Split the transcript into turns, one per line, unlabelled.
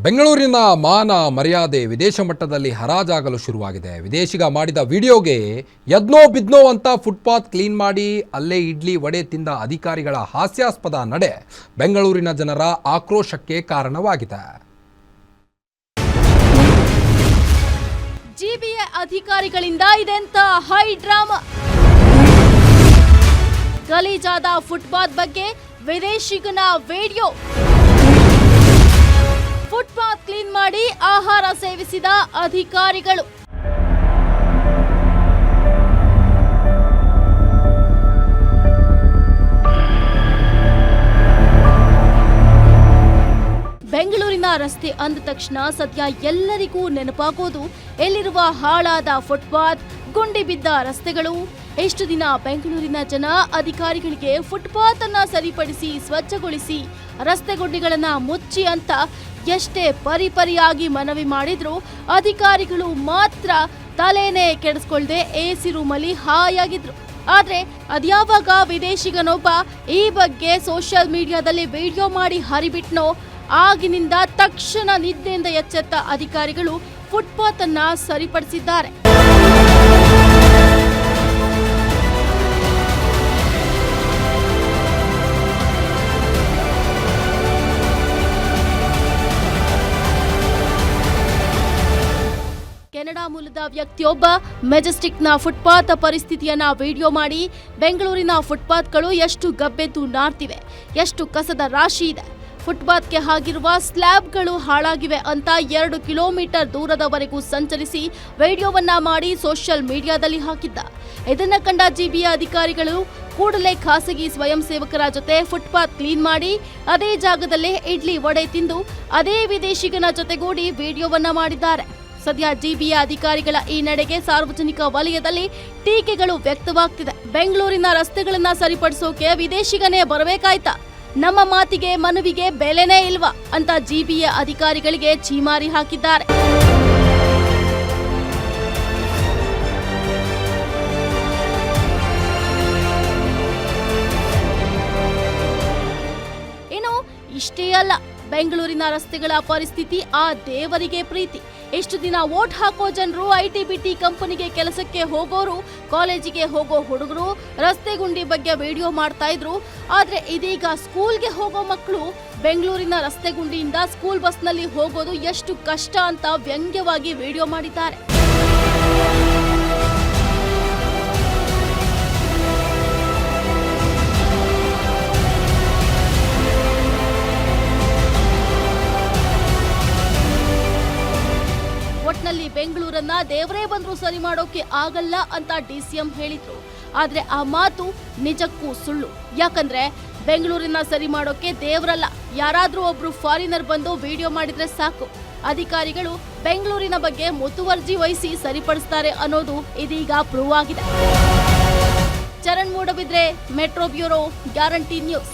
ಬೆಂಗಳೂರಿನ ಮಾನ ಮರ್ಯಾದೆ ವಿದೇಶ ಮಟ್ಟದಲ್ಲಿ ಹರಾಜಾಗಲು ಶುರುವಾಗಿದೆ. ವಿದೇಶಿಗ ಮಾಡಿದ ವಿಡಿಯೋಗೆ ಯದ್ನೋ ಬಿದ್ನೋ ಅಂತ ಫುಟ್ಪಾತ್ ಕ್ಲೀನ್ ಮಾಡಿ ಅಲ್ಲೇ ಇಡ್ಲಿ ವಡೆ ತಿಂದ ಅಧಿಕಾರಿಗಳ ಹಾಸ್ಯಾಸ್ಪದ ನಡೆ ಬೆಂಗಳೂರಿನ ಜನರ ಆಕ್ರೋಶಕ್ಕೆ ಕಾರಣವಾಗಿದೆ.
ಜಿಬಿಎ ಅಧಿಕಾರಿಗಳಿಂದ ಇದೆಂತ ಹೈ ಡ್ರಾಮಾ. ಗಲೀಜಾದ ಫುಟ್ಪಾತ್ ಬಗ್ಗೆ ವಿದೇಶಿಗನ ವಿಡಿಯೋ. ಫುಟ್ಪಾತ್ ಕ್ಲೀನ್ ಮಾಡಿ ಆಹಾರ ಸೇವಿಸಿದ ಅಧಿಕಾರಿಗಳು. ಬೆಂಗಳೂರಿನ ರಸ್ತೆ ಅಂದ ತಕ್ಷಣ ಸದ್ಯ ಎಲ್ಲರಿಗೂ ನೆನಪಾಗೋದು ಎಲ್ಲಿರುವ ಹಾಳಾದ ಫುಟ್ಪಾತ್, ಗುಂಡಿ ಬಿದ್ದ ರಸ್ತೆಗಳು. ಎಷ್ಟು ದಿನ ಬೆಂಗಳೂರಿನ ಜನ ಅಧಿಕಾರಿಗಳಿಗೆ ಫುಟ್ಪಾತ್ ಅನ್ನ ಸರಿಪಡಿಸಿ ಸ್ವಚ್ಛಗೊಳಿಸಿ ರಸ್ತೆ ಗುಂಡಿಗಳನ್ನ ಮುಚ್ಚಿ ಅಂತ ಎಷ್ಟೇ ಪರಿಪರಿಯಾಗಿ ಮನವಿ ಮಾಡಿದ್ರು ಅಧಿಕಾರಿಗಳು ಮಾತ್ರ ತಲೆನೇ ಕೆಡಿಸ್ಕೊಳ್ದೆ ಎಸಿ ರೂಮಲ್ಲಿ ಹಾಯಾಗಿದ್ರು. ಆದ್ರೆ ಅದ್ಯಾವಾಗ ವಿದೇಶಿಗನೊಬ್ಬ ಈ ಬಗ್ಗೆ ಸೋಷಿಯಲ್ ಮೀಡಿಯಾದಲ್ಲಿ ವಿಡಿಯೋ ಮಾಡಿ ಹರಿಬಿಟ್ನೋ ಆಗಿನಿಂದ ತಕ್ಷಣ ನಿದ್ದೆಯಿಂದ ಎಚ್ಚೆತ್ತ ಅಧಿಕಾರಿಗಳು ಫುಟ್ಪಾತ್ ಅನ್ನ ಸರಿಪಡಿಸಿದ್ದಾರೆ. ಕೆನಡಾ ಮೂಲದ ವ್ಯಕ್ತಿಯೊಬ್ಬ ಮೆಜೆಸ್ಟಿಕ್ನ ಫುಟ್ಪಾತ್ ಪರಿಸ್ಥಿತಿಯನ್ನ ವಿಡಿಯೋ ಮಾಡಿ ಬೆಂಗಳೂರಿನ ಫುಟ್ಪಾತ್ಗಳು ಎಷ್ಟು ಗಬ್ಬೆದ್ದು ನಾರ್ತಿವೆ, ಎಷ್ಟು ಕಸದ ರಾಶಿ ಇದೆ, ಫುಟ್ಪಾತ್ಗೆ ಹಾಕಿರುವ ಸ್ಲ್ಯಾಬ್ಗಳು ಹಾಳಾಗಿವೆ ಅಂತ 2 ಕಿಲೋಮೀಟರ್ ದೂರದವರೆಗೂ ಸಂಚರಿಸಿ ವಿಡಿಯೋವನ್ನ ಮಾಡಿ ಸೋಷಿಯಲ್ ಮೀಡಿಯಾದಲ್ಲಿ ಹಾಕಿದ್ದ. ಇದನ್ನ ಕಂಡ ಜಿಬಿಎ ಅಧಿಕಾರಿಗಳು ಕೂಡಲೇ ಖಾಸಗಿ ಸ್ವಯಂ ಸೇವಕರ ಜೊತೆ ಫುಟ್ಪಾತ್ ಕ್ಲೀನ್ ಮಾಡಿ ಅದೇ ಜಾಗದಲ್ಲೇ ಇಡ್ಲಿ ವಡೆ ತಿಂದು ಅದೇ ವಿದೇಶಿಗನ ಜೊತೆಗೂಡಿ ವಿಡಿಯೋವನ್ನ ಮಾಡಿದ್ದಾರೆ. ಸದ್ಯ ಜಿಬಿಎ ಅಧಿಕಾರಿಗಳ ಈ ನಡೆಗೆ ಸಾರ್ವಜನಿಕ ವಲಯದಲ್ಲಿ ಟೀಕೆಗಳು ವ್ಯಕ್ತವಾಗ್ತಿದೆ. ಬೆಂಗಳೂರಿನ ರಸ್ತೆಗಳನ್ನ ಸರಿಪಡಿಸೋಕೆ ವಿದೇಶಿಗನೇ ಬರಬೇಕಾಯ್ತಾ? ನಮ್ಮ ಮಾತಿಗೆ ಮನವಿಗೆ ಬೆಲೆನೇ ಇಲ್ವಾ ಅಂತ ಜಿಬಿಎ ಅಧಿಕಾರಿಗಳಿಗೆ ಛೀಮಾರಿ ಹಾಕಿದ್ದಾರೆ. ಇನ್ನು ಇಷ್ಟೇ ಅಲ್ಲ, ಬೆಂಗಳೂರಿನ ರಸ್ತೆಗಳ ಪರಿಸ್ಥಿತಿ ಆ ದೇವರಿಗೆ ಪ್ರೀತಿ. ಎಷ್ಟು ದಿನ ವೋಟ್ ಹಾಕೋ ಜನರು, ಐಟಿ ಬಿಟಿ ಕಂಪನಿಗೆ ಕೆಲಸಕ್ಕೆ ಹೋಗೋರು, ಕಾಲೇಜಿಗೆ ಹೋಗೋ ಹುಡುಗರು ರಸ್ತೆ ಗುಂಡಿ ಬಗ್ಗೆ ವಿಡಿಯೋ ಮಾಡ್ತಾ ಇದ್ರು. ಆದ್ರೆ ಇದೀಗ ಸ್ಕೂಲ್ಗೆ ಹೋಗೋ ಮಕ್ಕಳು ಬೆಂಗಳೂರಿನ ರಸ್ತೆ ಗುಂಡಿಯಿಂದ ಸ್ಕೂಲ್ ಬಸ್ನಲ್ಲಿ ಹೋಗೋದು ಎಷ್ಟು ಕಷ್ಟ ಅಂತ ವ್ಯಂಗ್ಯವಾಗಿ ವಿಡಿಯೋ ಮಾಡಿದ್ದಾರೆ. ಒಟ್ನಲ್ಲಿ ಬೆಂಗಳೂರನ್ನ ದೇವರೇ ಬಂದ್ರು ಸರಿ ಮಾಡೋಕೆ ಆಗಲ್ಲ ಅಂತ ಡಿಸಿಎಂ ಹೇಳಿದ್ರು. ಆದ್ರೆ ಆ ಮಾತು ನಿಜಕ್ಕೂ ಸುಳ್ಳು. ಯಾಕಂದ್ರೆ ಬೆಂಗಳೂರಿನ ಸರಿ ಮಾಡೋಕೆ ದೇವರಲ್ಲ, ಯಾರಾದ್ರೂ ಒಬ್ರು ಫಾರಿನರ್ ಬಂದು ವಿಡಿಯೋ ಮಾಡಿದ್ರೆ ಸಾಕು, ಅಧಿಕಾರಿಗಳು ಬೆಂಗಳೂರಿನ ಬಗ್ಗೆ ಮುತುವರ್ಜಿ ವಹಿಸಿ ಸರಿಪಡಿಸ್ತಾರೆ ಅನ್ನೋದು ಇದೀಗ ಪ್ರೂವ್ ಆಗಿದೆ. Charan Moodbidri, metro bureau, guarantee news.